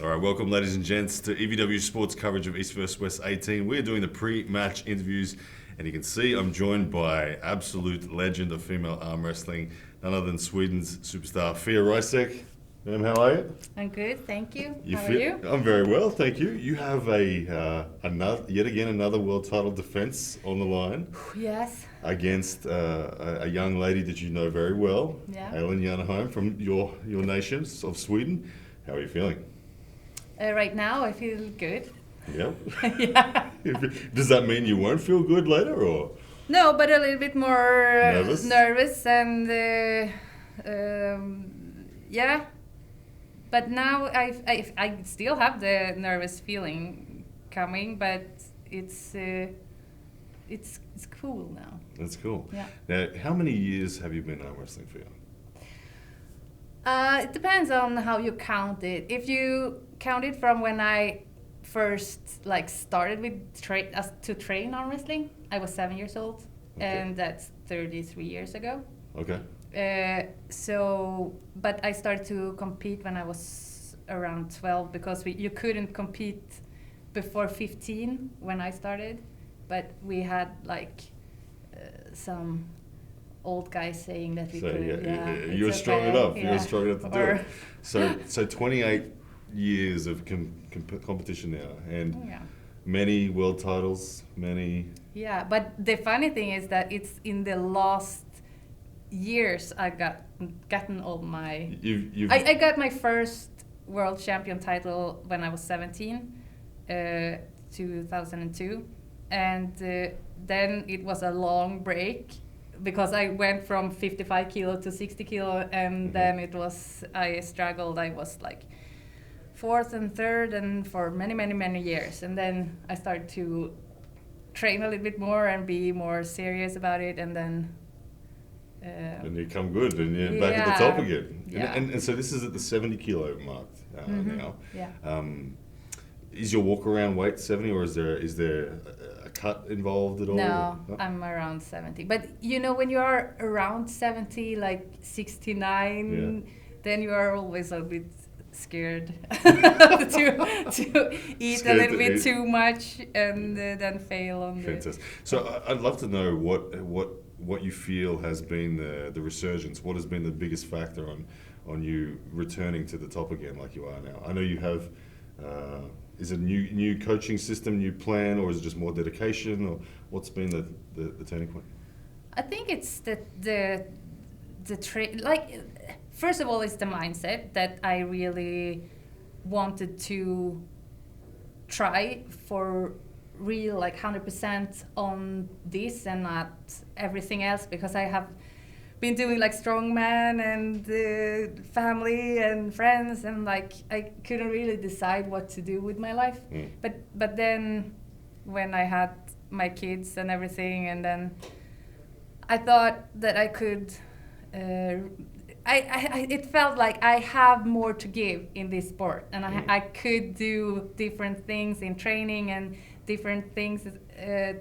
All right, welcome, ladies and gents, to EVW Sports coverage of East vs West 18. We're doing the pre-match interviews, and you can see I'm joined by absolute legend of female arm wrestling, none other than Sweden's superstar, Reisek. Ma'am, how are you? I'm good, thank you. How are fit? you? I'm very well, thank you. You have another world title defense on the line Yes. against a young lady that you know very well, Yeah. Alen from your nation of Sweden. How are you feeling? Right now, I feel good. Yep. Yeah. Does that mean you won't feel good later, or? No, but a little bit more Nervous? and yeah. But now I still have the nervous feeling coming, but it's cool now. That's cool. Yeah. Now, how many years have you been arm wrestling for? It depends on how you count it. If you count it from when I first started with to train arm wrestling, I was 7 years old, Okay. and that's 33 years ago. Okay. But I started to compete when I was around 12 because you couldn't compete before 15 when I started, but we had some old guys saying that we could. You were strong enough. You were strong enough to do it. So 28 years of competition now, and many world titles, many. Yeah, but the funny thing is that it's in the last years I gotten all my. I got my first world champion title when I was 17, 2002, and then it was a long break because I went from 55 kilo to 60 kilo, and then I struggled. I was like fourth and third, and for many years, and then I started to train a little bit more and be more serious about it, and then. And you come good, and you're back at the top again. Yeah. And so this is at the 70 kilo mark now. Yeah. Is your walk around weight 70, or is there a cut involved at all? No, I'm around 70. But when you are around 70, like 69, then you are always a bit scared to eat Scared a little bit eat. too much and then fail on Fantastic. So I'd love to know what you feel has been the resurgence. What has been the biggest factor on you returning to the top again like you are now? I know you have. Is it a new coaching system, new plan, or is it just more dedication, or what's been the turning point? I think it's the first of all, it's the mindset that I really wanted to try for real, 100% on this and not everything else, because I have been doing strongman and family and friends, and I couldn't really decide what to do with my life. But then when I had my kids and everything, and then I thought that I could it felt like I have more to give in this sport, and I could do different things in training and different things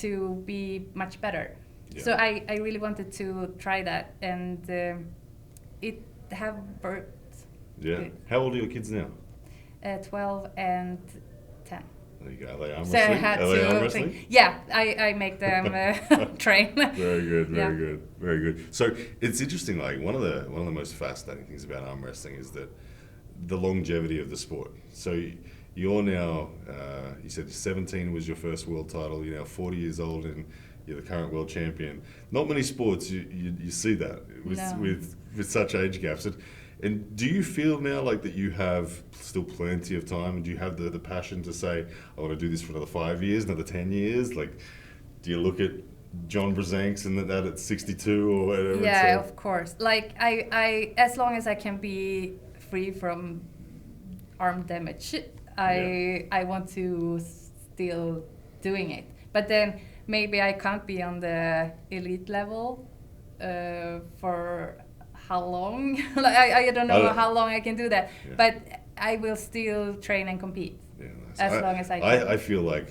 to be much better. Yeah. So I really wanted to try that, and it have worked. Yeah. Good. How old are your kids now? 12 and 10. There you go. Are they arm So wrestling? I had Are they to arm wrestling? Yeah, I make them train. Very good, very good. So it's interesting. One of the most fascinating things about arm wrestling is that the longevity of the sport. So you're now, you said 17 was your first world title. You're now 40 years old and you're the current world champion. Not many sports you see that with such age gaps. And do you feel now that you have still plenty of time, and do you have the passion to say, I want to do this for another 5 years, another 10 years? Do you look at John Brzezinski and that at 62 or whatever? Yeah, of course. I as long as I can be free from arm damage, I want to still doing it. But then maybe I can't be on the elite level for how long? I don't know how long I can do that. Yeah. But I will still train and compete as long as I can. I feel like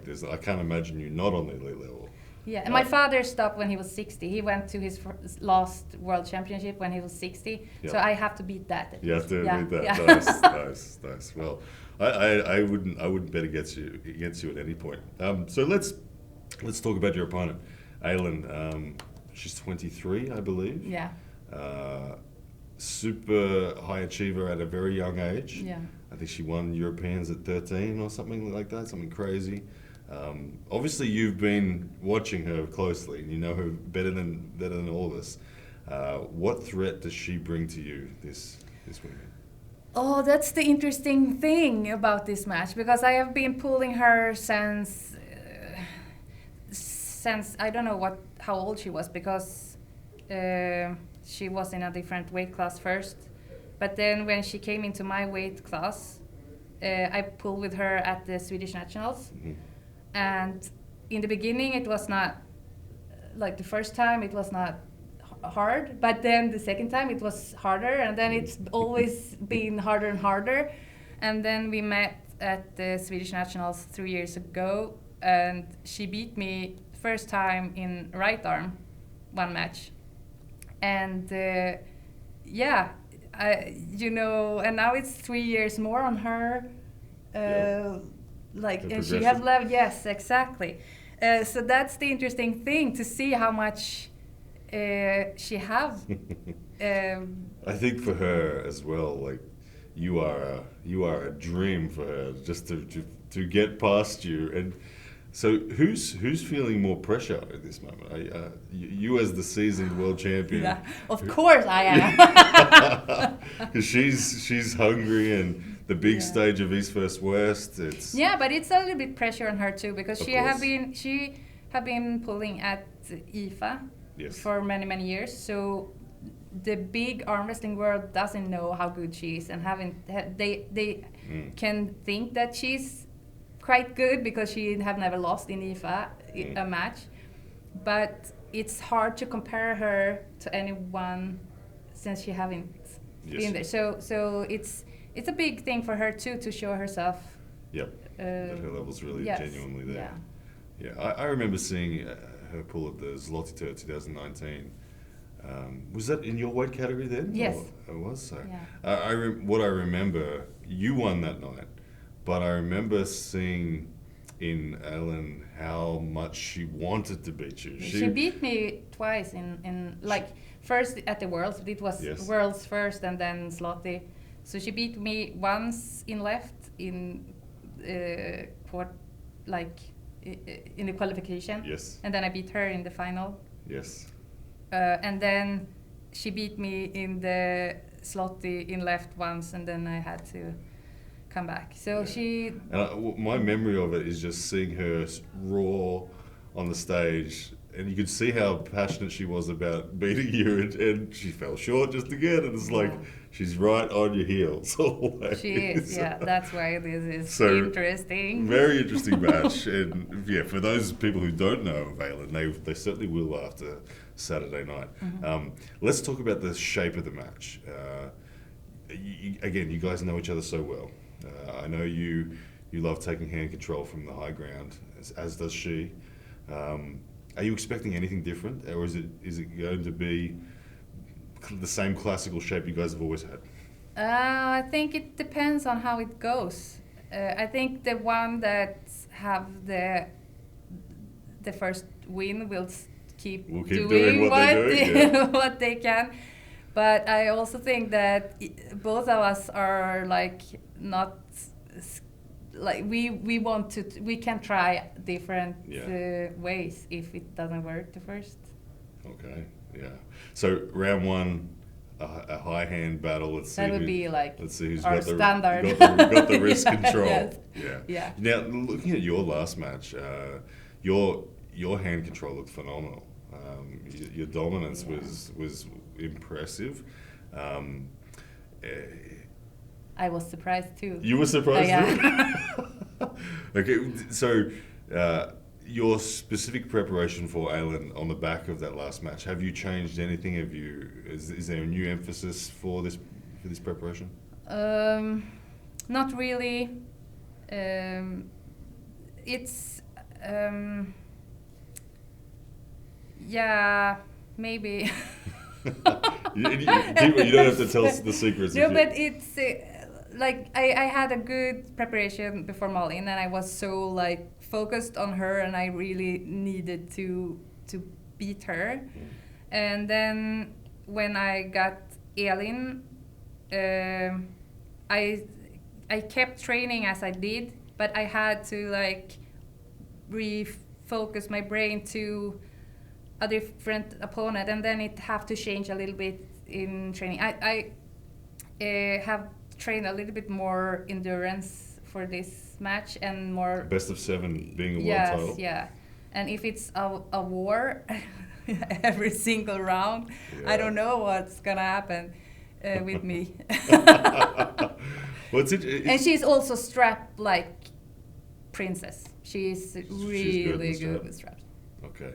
there's. I can't imagine you not on the elite level. Yeah, and my father stopped when he was 60. He went to his last world championship when he was 60. Yeah. So I have to beat that. At You least. have to Yeah. beat that. Yeah. Nice. Well, I wouldn't bet against you at any point. So let's talk about your opponent, Alen. She's 23, I believe. Yeah. Super high achiever at a very young age. Yeah. I think she won Europeans at 13 or something like that, something crazy. Obviously, you've been watching her closely, and you know her better than all of us. What threat does she bring to you this weekend? Oh, that's the interesting thing about this match, because I have been pulling her since I don't know how old she was, because she was in a different weight class first. But then when she came into my weight class, I pulled with her at the Swedish Nationals. Mm-hmm. And in the beginning, it was not, like the first time, it was not hard. But then the second time, it was harder. And then it's always been harder and harder. And then we met at the Swedish Nationals 3 years ago. And she beat me first time in right arm, one match. And yeah, and now it's 3 years more on her. And she has left. Yes, exactly. So that's the interesting thing, to see how much she have. I think for her as well, like you are a dream for her, just to get past you. And so who's feeling more pressure at this moment? You as the seasoned world champion. Yeah, of course I am. Because she's hungry, and the big stage of East vs West. It's but it's a little bit pressure on her too, because she have been pulling at IFA for many years. So the big arm wrestling world doesn't know how good she is, and they can think that she's quite good because she have never lost in IFA a match, but it's hard to compare her to anyone since she haven't been there. So it's a big thing for her too, to show herself. Yep. That her level's really genuinely there. Yeah. Yeah. I remember seeing her pull at the Zloty Tour 2019. Was that in your weight category then? Yes. Or it was. So. Yeah. What I remember, you won that night, but I remember seeing in Alen how much she wanted to beat you. She beat me twice in first at the Worlds. It was Worlds first and then Zloty. So she beat me once in left in in the qualification. Yes. And then I beat her in the final. Yes. And then she beat me in the Zloty in left once, and then I had to come back. So she. And my memory of it is just seeing her raw on the stage, and you could see how passionate she was about beating you, and she fell short just again. And it's like she's right on your heels always. She is, That's why this is interesting. Very interesting match, and for those people who don't know of Alen, they certainly will after Saturday night. Mm-hmm. Let's talk about the shape of the match. Again, you guys know each other so well. I know you love taking hand control from the high ground, as does she. Are you expecting anything different, or is it going to be the same classical shape you guys have always had? I think it depends on how it goes. I think the one that have the first win will keep doing what they can. But I also think that both of us are not we can try different ways if it doesn't work the first. Okay, so round one, a high hand battle. Let's see who's our got standard. got the wrist control. Yes. Yeah. Now, looking at your last match, your hand control looked phenomenal. Your dominance was impressive. I was surprised too. You were surprised too? Okay, so your specific preparation for Alen on the back of that last match, have you changed anything? Is there a new emphasis for this preparation? Not really. It's Yeah, maybe. You don't have to tell us the secrets. No, but it's like I had a good preparation before Malin, and I was so like focused on her, and I really needed to beat her. And then when I got Alen, I kept training as I did, but I had to like refocus my brain to a different opponent, and then it have to change a little bit in training. I have trained a little bit more endurance for this match and more Best of 7 being a world yes, title. yeah. And if it's a war every single round, Yeah. I don't know what's gonna happen with me. Well, And she's also strapped like princess. She's really with good with straps. Okay.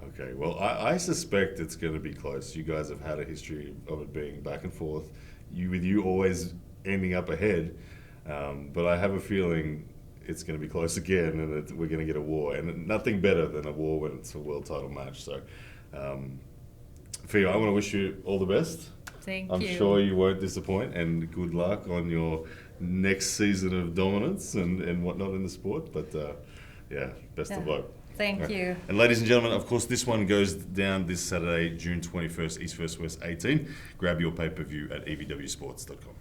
Okay. Well, I suspect it's going to be close. You guys have had a history of it being back and forth. With you always ending up ahead. But I have a feeling it's going to be close again, and we're going to get a war. And nothing better than a war when it's a world title match. So, Fia, I want to wish you all the best. Thank I'm you. sure you won't disappoint, and good luck on your next season of dominance and whatnot in the sport. But yeah, best of luck. Thank you. And ladies and gentlemen, of course, this one goes down this Saturday, June 21st, East vs West 18. Grab your pay-per-view at evwsports.com.